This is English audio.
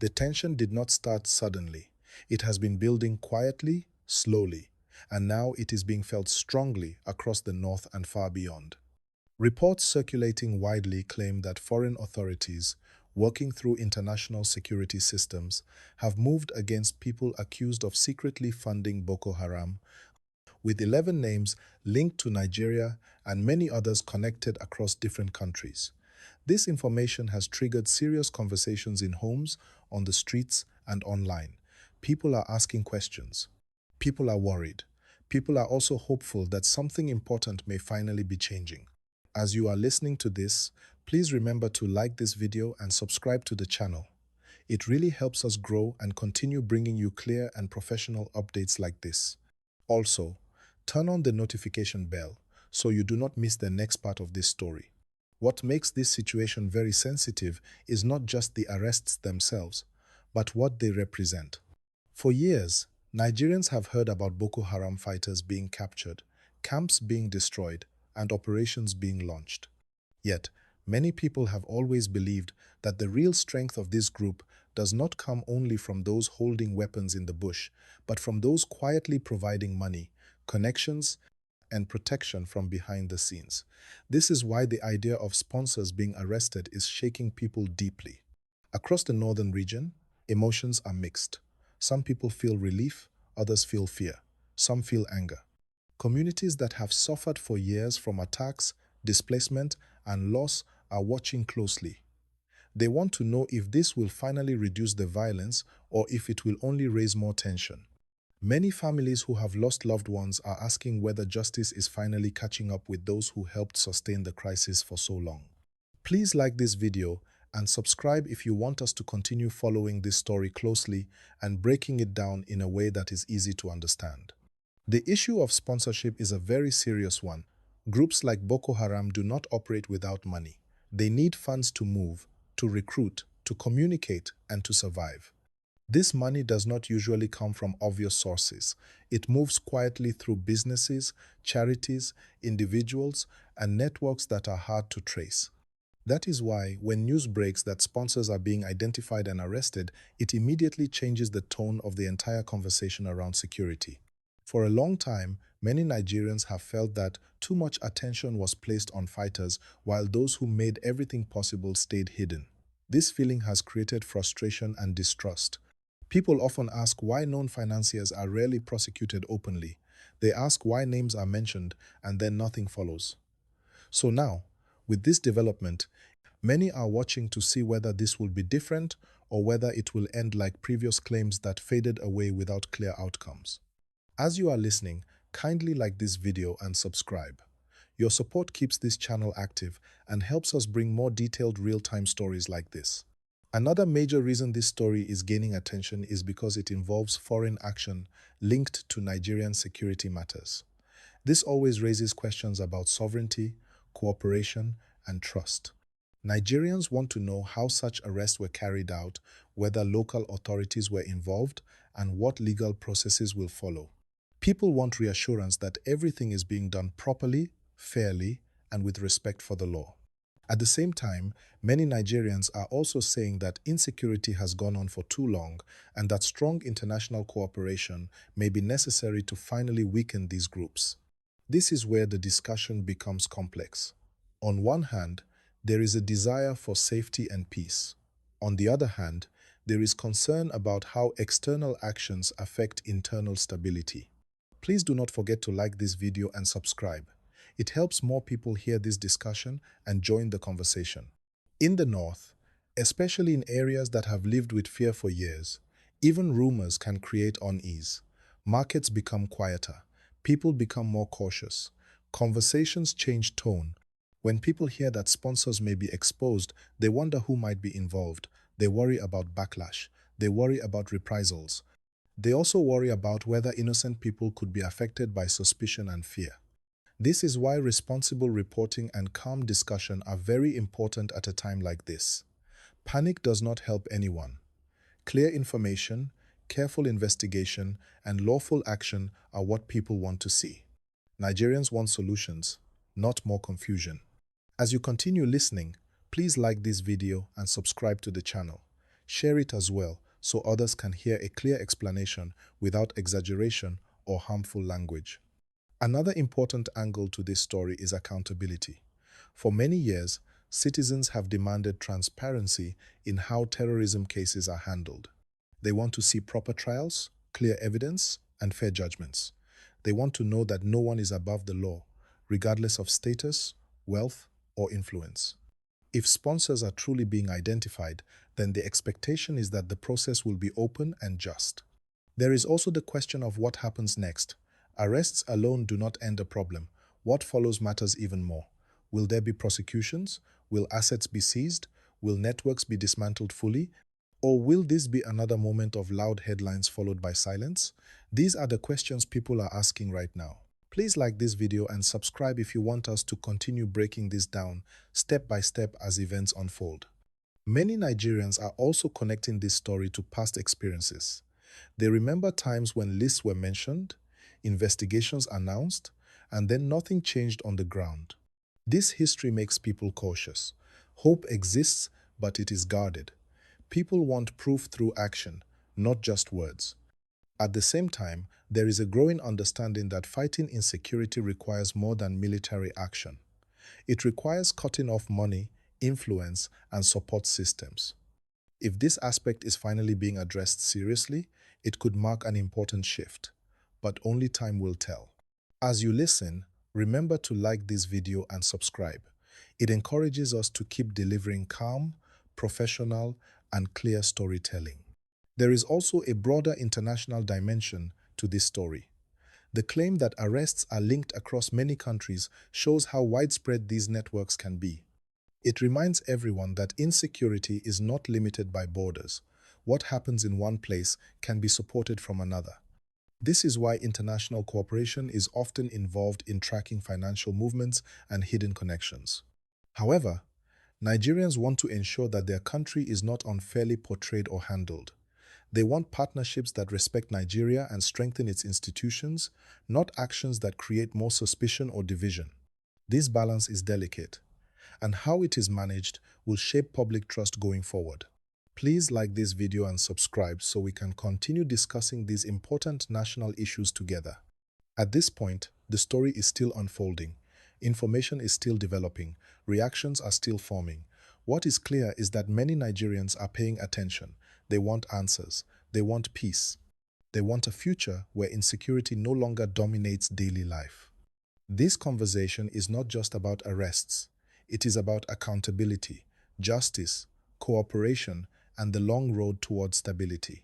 The tension did not start suddenly. It has been building quietly, slowly, and now it is being felt strongly across the north and far beyond. Reports circulating widely claim that foreign authorities, working through international security systems, have moved against people accused of secretly funding Boko Haram, with 11 names linked to Nigeria and many others connected across different countries. This information has triggered serious conversations in homes, on the streets, and online. People are asking questions. People are worried. People are also hopeful that something important may finally be changing. As you are listening to this, please remember to like this video and subscribe to the channel. It really helps us grow and continue bringing you clear and professional updates like this. Also, turn on the notification bell so you do not miss the next part of this story. What makes this situation very sensitive is not just the arrests themselves, but what they represent. For years, Nigerians have heard about Boko Haram fighters being captured, camps being destroyed, and operations being launched. Yet, many people have always believed that the real strength of this group does not come only from those holding weapons in the bush, but from those quietly providing money, connections, and protection from behind the scenes. This is why the idea of sponsors being arrested is shaking people deeply. Across the northern region, emotions are mixed. Some people feel relief, others feel fear, some feel anger. Communities that have suffered for years from attacks, displacement, and loss are watching closely. They want to know if this will finally reduce the violence or if it will only raise more tension. Many families who have lost loved ones are asking whether justice is finally catching up with those who helped sustain the crisis for so long. Please like this video and subscribe if you want us to continue following this story closely and breaking it down in a way that is easy to understand. The issue of sponsorship is a very serious one. Groups like Boko Haram do not operate without money. They need funds to move, to recruit, to communicate, and to survive. This money does not usually come from obvious sources. It moves quietly through businesses, charities, individuals, and networks that are hard to trace. That is why, when news breaks that sponsors are being identified and arrested, it immediately changes the tone of the entire conversation around security. For a long time, many Nigerians have felt that too much attention was placed on fighters while those who made everything possible stayed hidden. This feeling has created frustration and distrust. People often ask why known financiers are rarely prosecuted openly. They ask why names are mentioned and then nothing follows. So now, with this development, many are watching to see whether this will be different or whether it will end like previous claims that faded away without clear outcomes. As you are listening, kindly like this video and subscribe. Your support keeps this channel active and helps us bring more detailed real-time stories like this. Another major reason this story is gaining attention is because it involves foreign action linked to Nigerian security matters. This always raises questions about sovereignty, cooperation, and trust. Nigerians want to know how such arrests were carried out, whether local authorities were involved, and what legal processes will follow. People want reassurance that everything is being done properly, fairly, and with respect for the law. At the same time, many Nigerians are also saying that insecurity has gone on for too long and that strong international cooperation may be necessary to finally weaken these groups. This is where the discussion becomes complex. On one hand, there is a desire for safety and peace. On the other hand, there is concern about how external actions affect internal stability. Please do not forget to like this video and subscribe. It helps more people hear this discussion and join the conversation. In the north, especially in areas that have lived with fear for years, even rumors can create unease. Markets become quieter. People become more cautious. Conversations change tone. When people hear that sponsors may be exposed, they wonder who might be involved. They worry about backlash. They worry about reprisals. They also worry about whether innocent people could be affected by suspicion and fear. This is why responsible reporting and calm discussion are very important at a time like this. Panic does not help anyone. Clear information, careful investigation, and lawful action are what people want to see. Nigerians want solutions, not more confusion. As you continue listening, please like this video and subscribe to the channel. Share it as well so others can hear a clear explanation without exaggeration or harmful language. Another important angle to this story is accountability. For many years, citizens have demanded transparency in how terrorism cases are handled. They want to see proper trials, clear evidence, and fair judgments. They want to know that no one is above the law, regardless of status, wealth, or influence. If sponsors are truly being identified, then the expectation is that the process will be open and just. There is also the question of what happens next. Arrests alone do not end a problem. What follows matters even more. Will there be prosecutions? Will assets be seized? Will networks be dismantled fully? Or will this be another moment of loud headlines followed by silence? These are the questions people are asking right now. Please like this video and subscribe if you want us to continue breaking this down step by step as events unfold. Many Nigerians are also connecting this story to past experiences. They remember times when lists were mentioned, investigations announced, and then nothing changed on the ground. This history makes people cautious. Hope exists, but it is guarded. People want proof through action, not just words. At the same time, there is a growing understanding that fighting insecurity requires more than military action. It requires cutting off money, influence, and support systems. If this aspect is finally being addressed seriously, it could mark an important shift, but only time will tell. As you listen, remember to like this video and subscribe. It encourages us to keep delivering calm, professional, and clear storytelling. There is also a broader international dimension to this story. The claim that arrests are linked across many countries shows how widespread these networks can be. It reminds everyone that insecurity is not limited by borders. What happens in one place can be supported from another. This is why international cooperation is often involved in tracking financial movements and hidden connections. However, Nigerians want to ensure that their country is not unfairly portrayed or handled. They want partnerships that respect Nigeria and strengthen its institutions, not actions that create more suspicion or division. This balance is delicate, and how it is managed will shape public trust going forward. Please like this video and subscribe so we can continue discussing these important national issues together. At this point, the story is still unfolding. Information is still developing. Reactions are still forming. What is clear is that many Nigerians are paying attention. They want answers. They want peace. They want a future where insecurity no longer dominates daily life. This conversation is not just about arrests. It is about accountability, justice, cooperation, and the long road towards stability.